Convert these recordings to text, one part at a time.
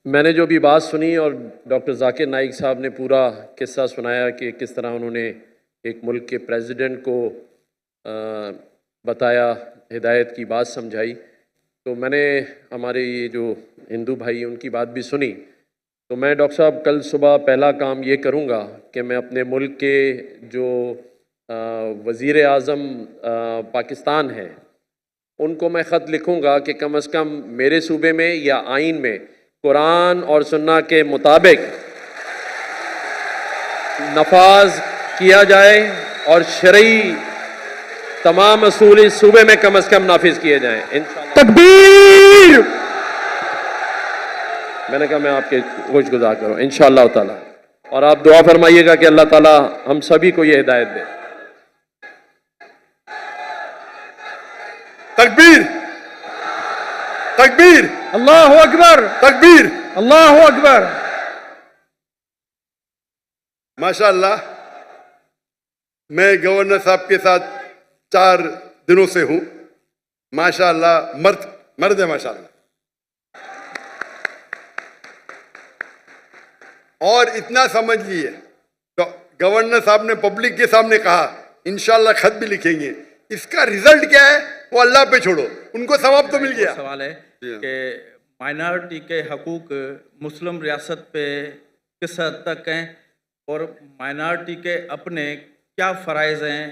मैंने जो भी बात सुनी और डॉक्टर जाकिर नाइक साहब ने पूरा किस्सा सुनाया कि किस तरह उन्होंने एक मुल्क के प्रेसिडेंट को बताया, हिदायत की बात समझाई, तो मैंने हमारे ये जो हिंदू भाई हैं उनकी बात भी सुनी। तो मैं डॉक्टर साहब कल सुबह पहला काम ये करूँगा कि मैं अपने मुल्क के जो वज़ीर आज़म पाकिस्तान हैं उनको मैं ख़त लिखूँगा कि कम से कम मेरे सूबे में या आइन में कुरान और सुन्ना के मुताबिक नफाज किया जाए और शरई तमाम असूल इस सूबे में कम से कम नाफिज किए जाएं। इंशाअल्लाह तकबीर। मैंने कहा मैं आपके खुशगुजार करूँ इंशाअल्लाह ताला, और आप दुआ फरमाइएगा कि अल्लाह ताला हम सभी को ये हिदायत दे। तकबीर, तकबीर, अल्लाहु अकबर, तकबीर, अल्लाहु अकबर। माशाअल्लाह, मैं गवर्नर साहब के साथ 4 दिनों से हूं। माशाअल्लाह, मर्द है माशाअल्लाह। और इतना समझ लिए तो गवर्नर साहब ने पब्लिक के सामने कहा इंशाअल्लाह खत भी लिखेंगे। इसका रिजल्ट क्या है वो अल्लाह पे छोड़ो, उनको सवाब तो मिल गया। सवाल है कि माइनॉरिटी के हकूक मुस्लिम रियासत पे किस हद तक हैं और माइनॉरिटी के अपने क्या फ़राइज़ हैं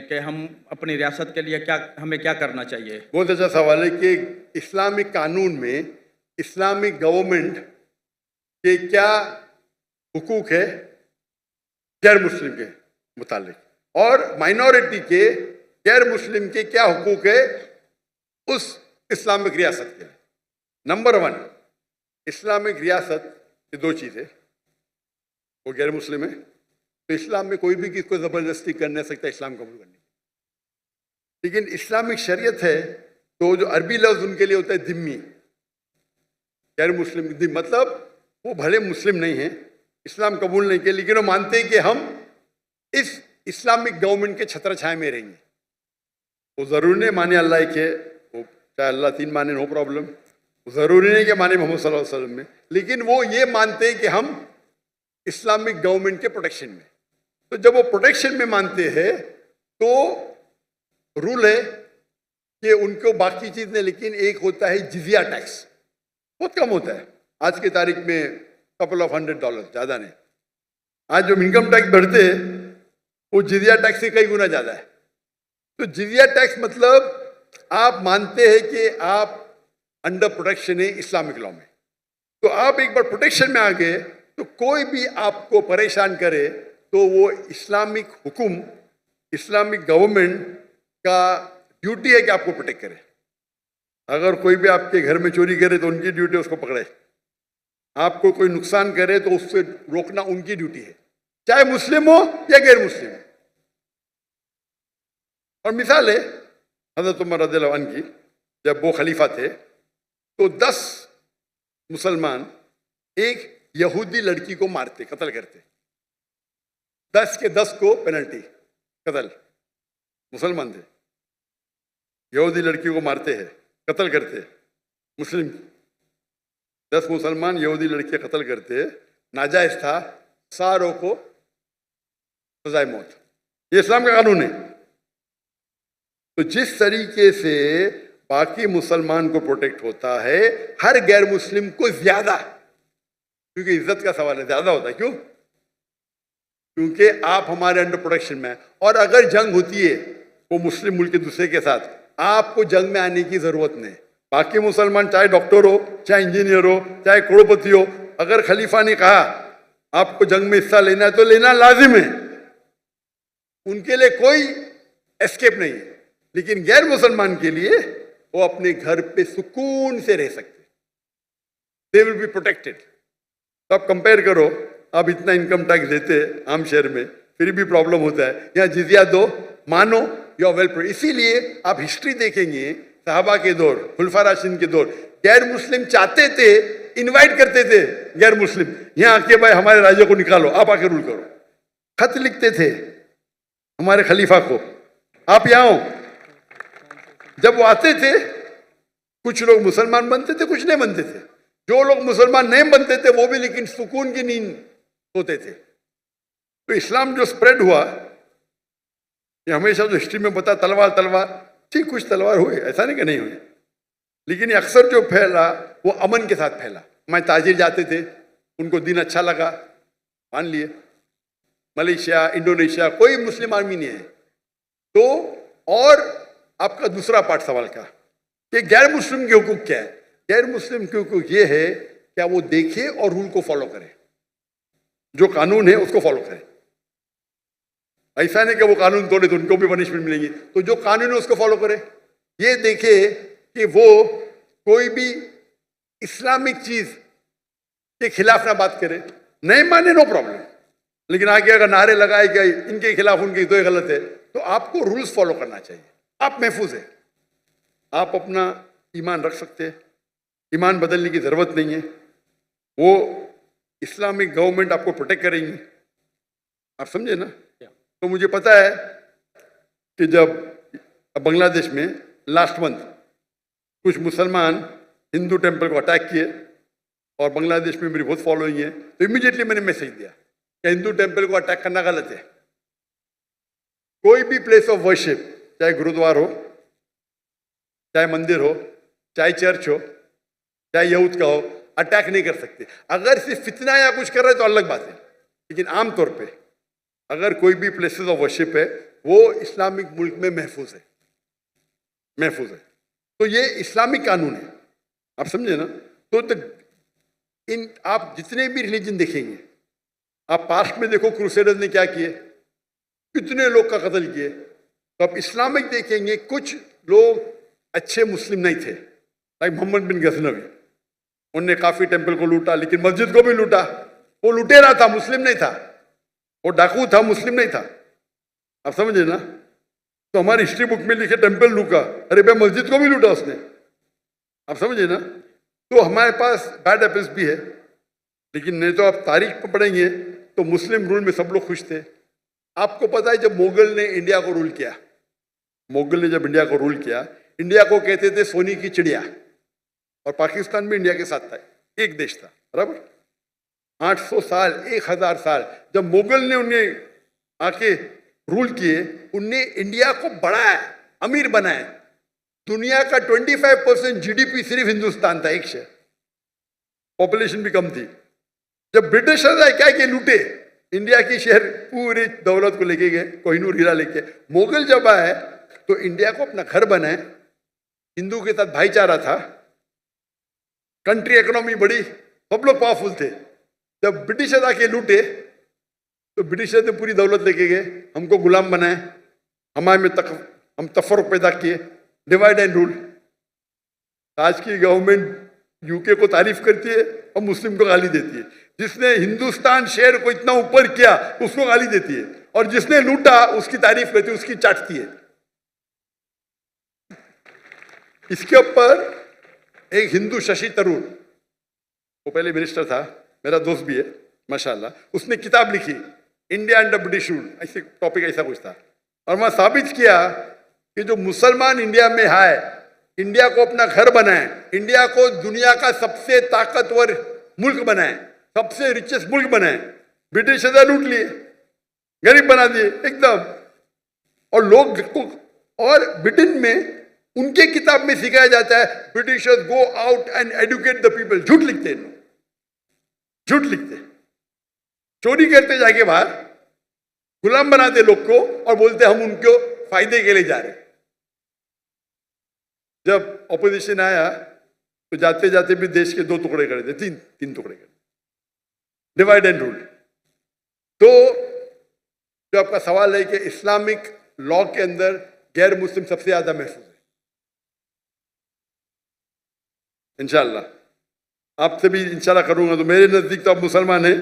कि हम अपनी रियासत के लिए हमें क्या करना चाहिए। बहुत अच्छा सवाल है कि इस्लामिक कानून में इस्लामिक गवर्नमेंट के क्या हुकूक है गैर मुस्लिम के मुतालिक और माइनॉरिटी के गैर मुस्लिम के क्या हुकूक है उस इस्लामिक रियासत के। नंबर 1, इस्लामिक रियासत ये 2 चीज़ है, वो गैर मुस्लिम है तो इस्लाम में कोई भी किसी को ज़बरदस्ती कर नहीं सकता इस्लाम कबूल करने की। लेकिन इस्लामिक शरीयत है तो जो अरबी लफ्ज़ उनके लिए होता है ज़िम्मी, गैर मुस्लिम, मतलब वो भले मुस्लिम नहीं है, इस्लाम कबूल नहीं किया, लेकिन वो मानते हैं कि हम इस इस्लामिक गवर्नमेंट के छत्र छाया में रहेंगे। वो ज़रूरी नहीं माने अल्लाह के, वो चाहे अल्लाह 3 माने नो प्रॉब्लम, ज़रूरी नहीं कि माने मोहम्मद सल्लल्लाहु अलैहि वसल्लम में, लेकिन वो ये मानते हैं कि हम इस्लामिक गवर्नमेंट के प्रोटेक्शन में। तो जब वो प्रोटेक्शन में मानते हैं तो रूल है कि उनको बाकी चीज़ नहीं, लेकिन एक होता है जिजिया टैक्स, बहुत कम होता है आज की तारीख में, कपल ऑफ $100, ज़्यादा नहीं। आज जो इनकम टैक्स भरते हैं वो जिजिया टैक्स से कई गुना ज़्यादा है। तो जिजिया टैक्स मतलब आप मानते हैं कि आप अंडर प्रोटेक्शन है इस्लामिक लॉ में। तो आप एक बार प्रोटेक्शन में आ गए तो कोई भी आपको परेशान करे तो वो इस्लामिक हुकुम, इस्लामिक गवर्नमेंट का ड्यूटी है कि आपको प्रोटेक्ट करे। अगर कोई भी आपके घर में चोरी करे तो उनकी ड्यूटी है उसको पकड़े, आपको कोई नुकसान करे तो उससे रोकना उनकी ड्यूटी है, चाहे मुस्लिम हो या गैर मुस्लिम। और मिसाल है हज़रत उमर रज़ियल्लाहु अन्हु की, जब वो खलीफा थे तो 10 मुसलमान एक यहूदी लड़की को मारते, कत्ल करते, 10 के 10 को पेनल्टी कत्ल। मुसलमान थे, यहूदी लड़की को मारते हैं, कत्ल करते, मुस्लिम 10 मुसलमान यहूदी लड़के कत्ल करते, नाजायज था, सारों को सजाए मौत। ये इस्लाम का कानून है। तो जिस तरीके से बाकी मुसलमान को प्रोटेक्ट होता है, हर गैर मुस्लिम को ज्यादा, क्योंकि इज्जत का सवाल है, ज्यादा होता है। क्यों? क्योंकि आप हमारे अंडर प्रोटेक्शन में हैं। और अगर जंग होती है वो मुस्लिम मुल्क के दूसरे के साथ, आपको जंग में आने की जरूरत नहीं। बाकी मुसलमान चाहे डॉक्टर हो, चाहे इंजीनियर हो, चाहे करोड़पति हो, अगर खलीफा ने कहा आपको जंग में हिस्सा लेना है तो लेना लाजिम है, उनके लिए कोई एस्केप नहीं है। लेकिन गैर मुसलमान के लिए वो अपने घर पे सुकून से रह सकते, दे विल बी प्रोटेक्टेड। तो आप कंपेयर करो, आप इतना इनकम टैक्स देते आम शहर में, फिर भी प्रॉब्लम होता है। यहाँ जिजिया दो, मानो यू आर वेल। इसीलिए आप हिस्ट्री देखेंगे, सहाबा के दौर, खुलफा राशिदीन के दौर, गैर मुस्लिम चाहते थे, इनवाइट करते थे गैर मुस्लिम, यहाँ आके भाई हमारे राज्य को निकालो, आप आके रूल करो। खत लिखते थे हमारे खलीफा को, आप यहाँ हो। जब वो आते थे, कुछ लोग मुसलमान बनते थे, कुछ नहीं बनते थे। जो लोग मुसलमान नहीं बनते थे वो भी लेकिन सुकून की नींद सोते थे। तो इस्लाम जो स्प्रेड हुआ, ये हमेशा जो हिस्ट्री में बता तलवार तलवार, ठीक कुछ तलवार हुए, ऐसा नहीं कि नहीं हुए, लेकिन ये अक्सर जो फैला वो अमन के साथ फैला। हमारे ताजिर जाते थे, उनको दिन अच्छा लगा, मान लिए। मलेशिया, इंडोनेशिया, कोई मुस्लिम आर्मी नहीं है। तो और आपका दूसरा पार्ट सवाल का कि गैर मुस्लिम के हुकूक क्या है? गैर मुस्लिम के हुकूक ये है क्या वो देखे और रूल को फॉलो करे, जो कानून है उसको फॉलो करे। ऐसा नहीं कि वो कानून तोड़े तो उनको भी पनिशमेंट मिलेगी, तो जो कानून है उसको फॉलो करे। ये देखे कि वो कोई भी इस्लामिक चीज के खिलाफ ना बात करे, नहीं माने नो प्रॉब्लम, लेकिन आगे अगर नारे लगाए कि इनके खिलाफ उनके तो ये गलत है, तो आपको रूल्स फॉलो करना चाहिए। आप महफूज है, आप अपना ईमान रख सकते हैं, ईमान बदलने की जरूरत नहीं है। वो इस्लामिक गवर्नमेंट आपको प्रोटेक्ट करेंगी, आप समझे ना। तो मुझे पता है कि जब बांग्लादेश में लास्ट मंथ कुछ मुसलमान हिंदू टेम्पल को अटैक किए, और बांग्लादेश में मेरी बहुत फॉलोइंग है, तो इमीडिएटली मैंने मैसेज दिया कि हिंदू टेम्पल को अटैक करना गलत है। कोई भी प्लेस ऑफ वर्शिप, चाहे गुरुद्वारा हो, चाहे मंदिर हो, चाहे चर्च हो, चाहे यहूद का हो, अटैक नहीं कर सकते। अगर सिर्फ फितना या कुछ कर रहे तो अलग बात है, लेकिन आमतौर पे अगर कोई भी प्लेसेस ऑफ वर्शिप है वो इस्लामिक मुल्क में महफूज है, महफूज है। तो ये इस्लामिक कानून है, आप समझे ना। तो इन आप जितने भी रिलीजन देखेंगे, आप पास्ट में देखो क्रूसेडर्स ने क्या किए, कितने लोग का कत्ल किए। तो आप इस्लामिक देखेंगे, कुछ लोग अच्छे मुस्लिम नहीं थे, लाइक मोहम्मद बिन गजनवी, उनने काफी टेम्पल को लूटा, लेकिन मस्जिद को भी लूटा। वो लुटेरा था, मुस्लिम नहीं था, वो डाकू था, मुस्लिम नहीं था, आप समझे ना। तो हमारी हिस्ट्री बुक में लिखे टेम्पल लूटा, अरे भाई मस्जिद को भी लूटा उसने, आप समझे ना। तो हमारे पास बैड एपल्स भी है, लेकिन नहीं तो आप तारीख पर पढ़ेंगे तो मुस्लिम रूल में सब लोग खुश थे। आपको पता है जब मुगल ने इंडिया को रूल किया, मुगल ने जब इंडिया को रूल किया, इंडिया को कहते थे सोने की चिड़िया, और पाकिस्तान भी इंडिया के साथ था, एक देश था, बराबर। 800 साल, 1000 साल जब मुगल ने उन्हें आके रूल किए, उनने इंडिया को बढ़ाया, अमीर बनाया। दुनिया का 25% जीडीपी सिर्फ हिंदुस्तान था, एक शहर, पॉपुलेशन भी कम थी। जब ब्रिटिशर्स आए क्या किए, लूटे इंडिया की शहर, पूरी दौलत को लेके गए, कोहिनूर हीरा लेके। मुगल जब आए तो इंडिया को अपना घर बनाए, हिंदू के साथ भाईचारा था, कंट्री इकोनॉमी बड़ी, सब लोग पावरफुल थे। जब ब्रिटिशर्स आके लूटे तो ब्रिटिशर्स ने पूरी दौलत लेके गए, हमको गुलाम बनाए, हमारे में हम तफर्रुक पैदा किए, डिवाइड एंड रूल। आज की गवर्नमेंट यूके को तारीफ करती है और मुस्लिम को गाली देती है। जिसने हिंदुस्तान शहर को इतना ऊपर किया उसको गाली देती है, और जिसने लूटा उसकी तारीफ करती है, उसकी चाटती है। इसके ऊपर एक हिंदू शशि तरूर, वो पहले मिनिस्टर था, मेरा दोस्त भी है माशाल्लाह, उसने किताब लिखी इंडिया अंडर ब्रिटिश रूल, ऐसे टॉपिक ऐसा कुछ था। और वहां साबित किया कि जो मुसलमान इंडिया में आए, इंडिया को अपना घर बनाए, इंडिया को दुनिया का सबसे ताकतवर मुल्क बनाए, सबसे रिचेस्ट मुल्क बनाए, ब्रिटिश लूट लिए, गरीब बना दिए एकदम। और लोग को, और ब्रिटेन में उनके किताब में सिखाया जाता है Britishers go out and educate the people. झूठ लिखते हैं, झूठ लिखते, चोरी करते जाके बाहर, गुलाम बनाते लोग को और बोलते हम उनको फायदे के लिए जा रहे। जब ऑपोजिशन आया तो जाते जाते भी देश के 2 टुकड़े कर दिए, तीन टुकड़े कर, डिवाइड एंड रूल। तो जो आपका सवाल है कि इस्लामिक लॉ के अंदर गैर मुस्लिम सबसे ज्यादा महफूज है, इंशाल्लाह आपसे भी इंशाल्लाह करूंगा। तो मेरे नजदीक तो आप मुसलमान हैं,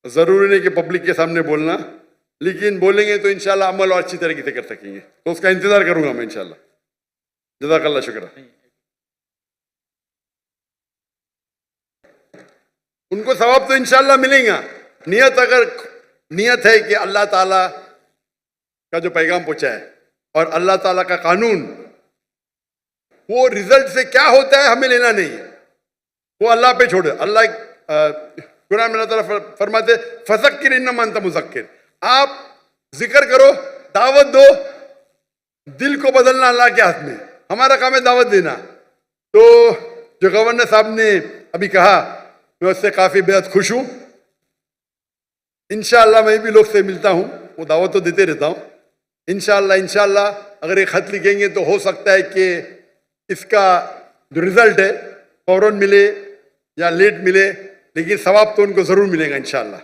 जरूरी नहीं कि पब्लिक के सामने बोलना, लेकिन बोलेंगे तो इंशाल्लाह अमल और अच्छी तरीके से कर सकेंगे, तो उसका इंतजार करूंगा मैं इंशाल्लाह। जज़ाकल्लाह, शुक्र। उनको सवाब तो इंशाल्लाह मिलेगा। नियत, अगर नियत है कि अल्लाह ताला का जो पैगाम पहुंचा है और अल्लाह ताला का कानून, वो रिजल्ट से क्या होता है हमें लेना नहीं है। वो अल्लाह पे छोड़े। अल्लाह कुरान में अल्लाह ताला फरमाते फज़क्किर इन्नमा अंत मुज़क्किर, आप जिक्र करो, दावत दो, दिल को बदलना अल्लाह के हाथ में, हमारा काम है दावत देना। तो जो गवर्नर साहब ने अभी कहा, मैं उससे काफ़ी बेहद खुश हूँ। इंशाअल्लाह मैं भी लोग से मिलता हूँ, वो दावत तो देते रहता हूँ। इंशाअल्लाह अगर ये खत लिखेंगे तो हो सकता है कि इसका जो रिजल्ट है फौरन मिले या लेट मिले, लेकिन सवाब तो उनको ज़रूर मिलेगा इंशाअल्लाह।